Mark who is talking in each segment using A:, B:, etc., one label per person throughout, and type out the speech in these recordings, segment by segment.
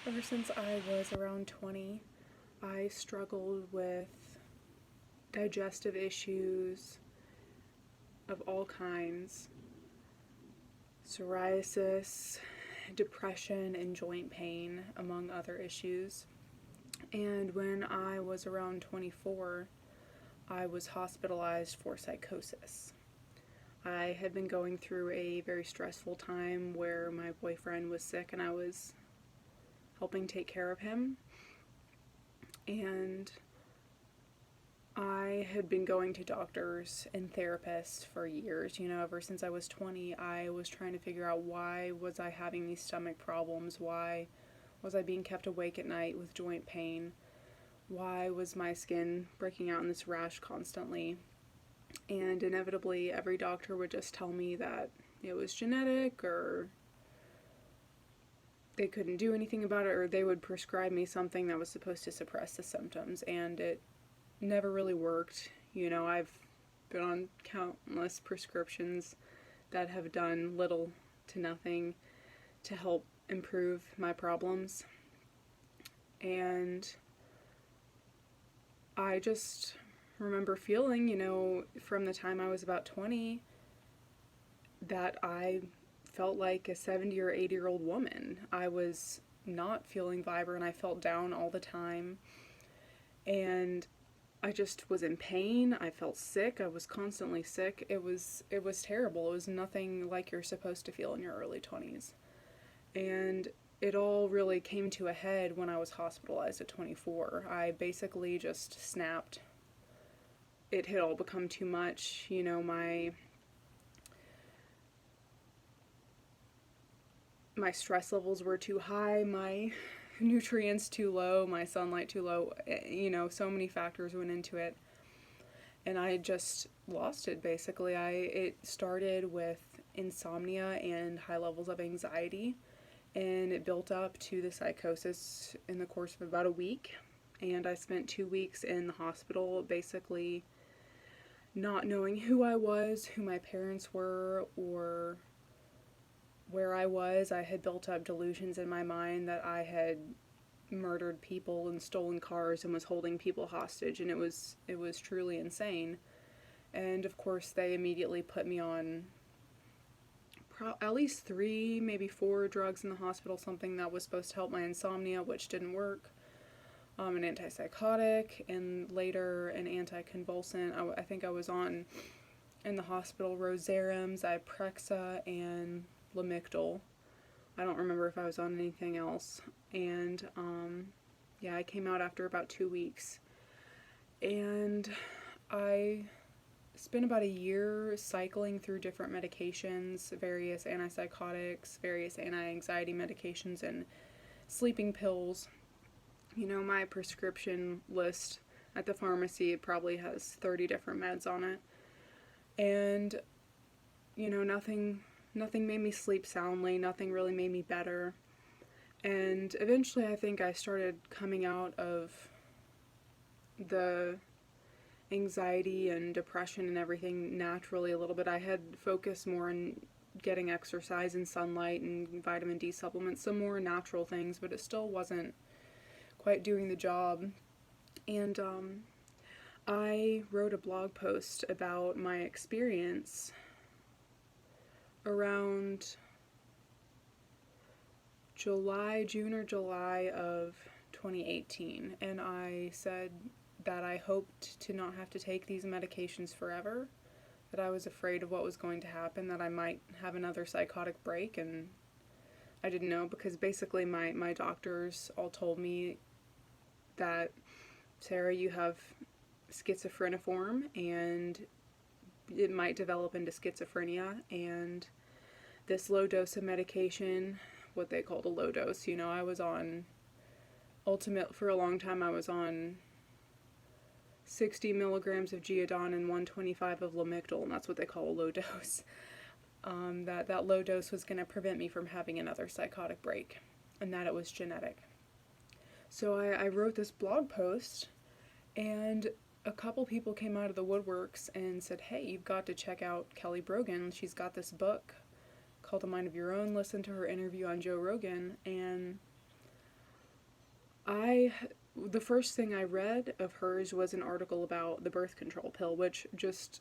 A: Ever since I was around 20, I struggled with digestive issues of all kinds, psoriasis, depression, and joint pain, among other issues. And when I was around 24, I was hospitalized for psychosis. I had been going through a very stressful time where my boyfriend was sick and I was helping take care of him. And I had been going to doctors and therapists for years. Ever since I was 20, I was trying to figure out why was I having these stomach problems? Why was I being kept awake at night with joint pain? Why was my skin breaking out in this rash constantly? And inevitably, every doctor would just tell me that it was genetic, or they couldn't do anything about it, or they would prescribe me something that was supposed to suppress the symptoms, and it never really worked. I've been on countless prescriptions that have done little to nothing to help improve my problems. And I just remember feeling, from the time I was about 20, that I felt like a 70 or 80-year-old woman. I was not feeling vibrant. I felt down all the time. And I just was in pain. I felt sick. I was constantly sick. It was terrible. It was nothing like you're supposed to feel in your early 20s. And it all really came to a head when I was hospitalized at 24. I basically just snapped. It had all become too much. My stress levels were too high, my nutrients too low, my sunlight too low. So many factors went into it. And I just lost it, basically. It started with insomnia and high levels of anxiety, and it built up to the psychosis in the course of about a week. And I spent 2 weeks in the hospital, basically not knowing who I was, who my parents were, or where I was. I had built up delusions in my mind that I had murdered people and stolen cars and was holding people hostage, and it was truly insane. And of course they immediately put me on at least 3, maybe 4 drugs in the hospital, something that was supposed to help my insomnia, which didn't work. An antipsychotic, and later an anticonvulsant. I think I was on, in the hospital, Rosarem, Zyprexa, and Lamictal. I don't remember if I was on anything else. And I came out after about 2 weeks. And I spent about a year cycling through different medications, various antipsychotics, various anti-anxiety medications, and sleeping pills. My prescription list at the pharmacy, it probably has 30 different meds on it. And, nothing made me sleep soundly. Nothing really made me better. And eventually I think I started coming out of the anxiety and depression and everything naturally a little bit. I had focused more on getting exercise and sunlight and vitamin D supplements, some more natural things, but it still wasn't quite doing the job. And I wrote a blog post about my experience around June or July of 2018, and I said that I hoped to not have to take these medications forever, that I was afraid of what was going to happen, that I might have another psychotic break, and I didn't know, because basically my doctors all told me that, Sarah, you have schizophreniform, and it might develop into schizophrenia, and this low dose of medication, what they called a low dose, I was on for a long time I was on 60 milligrams of Geodon and 125 of Lamictal, and that's what they call a low dose. That low dose was going to prevent me from having another psychotic break, and that it was genetic. So I wrote this blog post, and a couple people came out of the woodworks and said, hey, you've got to check out Kelly Brogan. She's got this book called A Mind of Your Own. Listen to her interview on Joe Rogan. And the first thing I read of hers was an article about the birth control pill, which just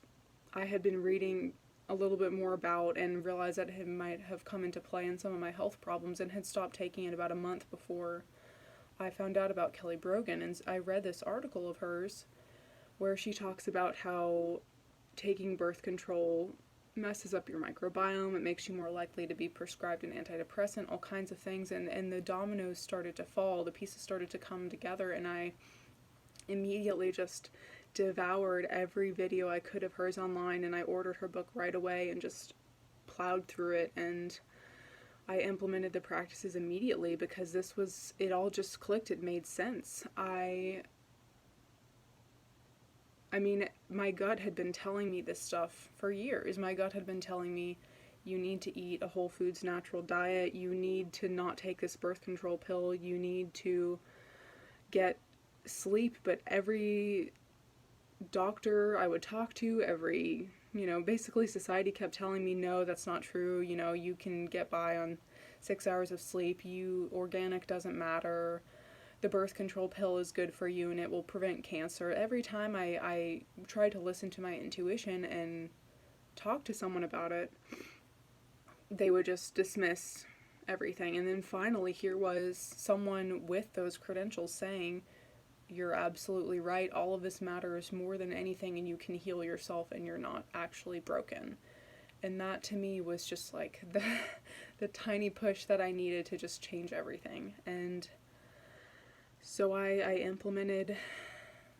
A: I had been reading a little bit more about and realized that it might have come into play in some of my health problems, and had stopped taking it about a month before I found out about Kelly Brogan. And I read this article of hers where she talks about how taking birth control messes up your microbiome, it makes you more likely to be prescribed an antidepressant, all kinds of things, and the dominoes started to fall, the pieces started to come together, and I immediately just devoured every video I could of hers online, and I ordered her book right away and just plowed through it, and I implemented the practices immediately because it all just clicked, it made sense. I mean, my gut had been telling me this stuff for years. My gut had been telling me, you need to eat a whole foods natural diet, you need to not take this birth control pill, you need to get sleep, but every doctor I would talk to, basically society kept telling me, no, that's not true, you can get by on 6 hours of sleep, organic doesn't matter, the birth control pill is good for you and it will prevent cancer. Every time I tried to listen to my intuition and talk to someone about it, they would just dismiss everything. And then finally here was someone with those credentials saying, you're absolutely right, all of this matters more than anything, and you can heal yourself and you're not actually broken. And that to me was just like the tiny push that I needed to just change everything. And so I implemented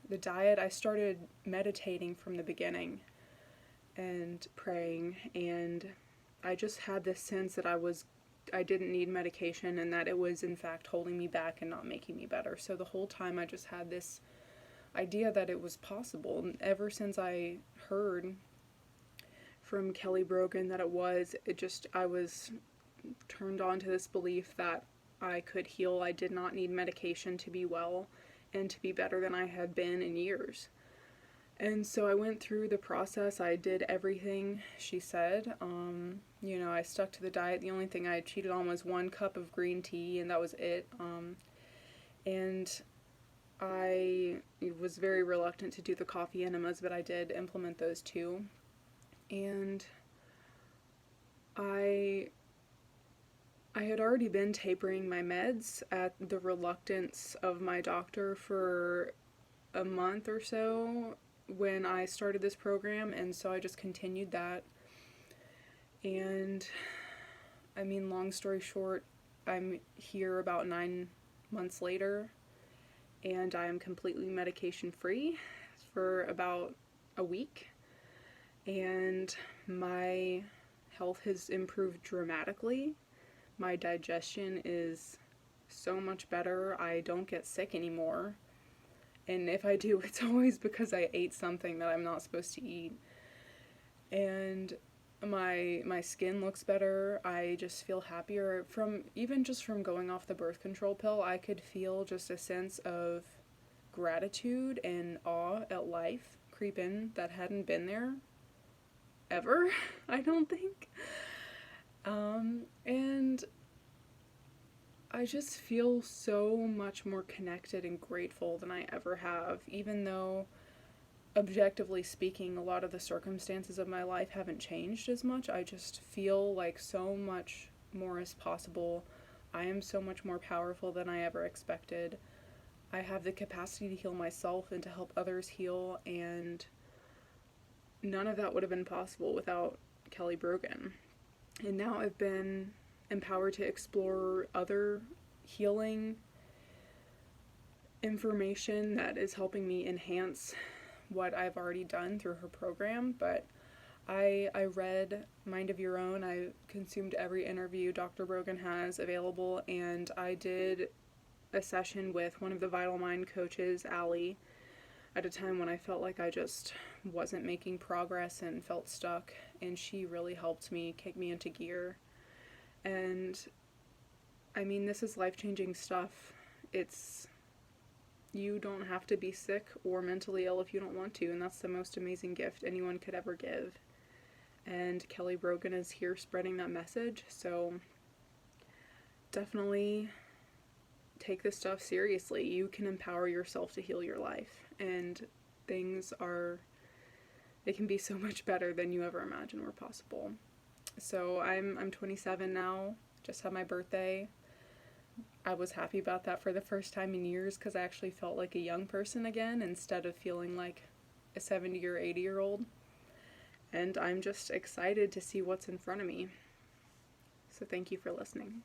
A: the diet. I started meditating from the beginning and praying, and I just had this sense that I didn't need medication and that it was in fact holding me back and not making me better. So the whole time I just had this idea that it was possible. And ever since I heard from Kelly Brogan that I was turned on to this belief that I could heal. I did not need medication to be well and to be better than I had been in years. And so I went through the process. I did everything she said. I stuck to the diet. The only thing I cheated on was 1 cup of green tea, and that was it. And I was very reluctant to do the coffee enemas, but I did implement those too. And I had already been tapering my meds at the reluctance of my doctor for a month or so when I started this program, and so I just continued that. And I mean, long story short, I'm here about 9 months later, and I am completely medication free for about a week, and my health has improved dramatically. My digestion is so much better. I don't get sick anymore. And if I do, it's always because I ate something that I'm not supposed to eat. And my skin looks better. I just feel happier from going off the birth control pill. I could feel just a sense of gratitude and awe at life creep in that hadn't been there ever, I don't think. And I just feel so much more connected and grateful than I ever have, even though, objectively speaking, a lot of the circumstances of my life haven't changed as much. I just feel like so much more is possible. I am so much more powerful than I ever expected. I have the capacity to heal myself and to help others heal, and none of that would have been possible without Kelly Brogan. And now I've been empowered to explore other healing information that is helping me enhance what I've already done through her program. But I read Mind of Your Own. I consumed every interview Dr. Brogan has available, and I did a session with one of the Vital Mind coaches, Allie, at a time when I felt like I just wasn't making progress and felt stuck, and she really helped me kick me into gear. And I mean, this is life-changing stuff. You don't have to be sick or mentally ill if you don't want to, and that's the most amazing gift anyone could ever give. And Kelly Brogan is here spreading that message, so definitely take this stuff seriously. You can empower yourself to heal your life, and things are, they can be so much better than you ever imagined were possible. So I'm 27 now, just had my birthday. I was happy about that for the first time in years because I actually felt like a young person again instead of feeling like a 70 or 80-year-old. And I'm just excited to see what's in front of me. So thank you for listening.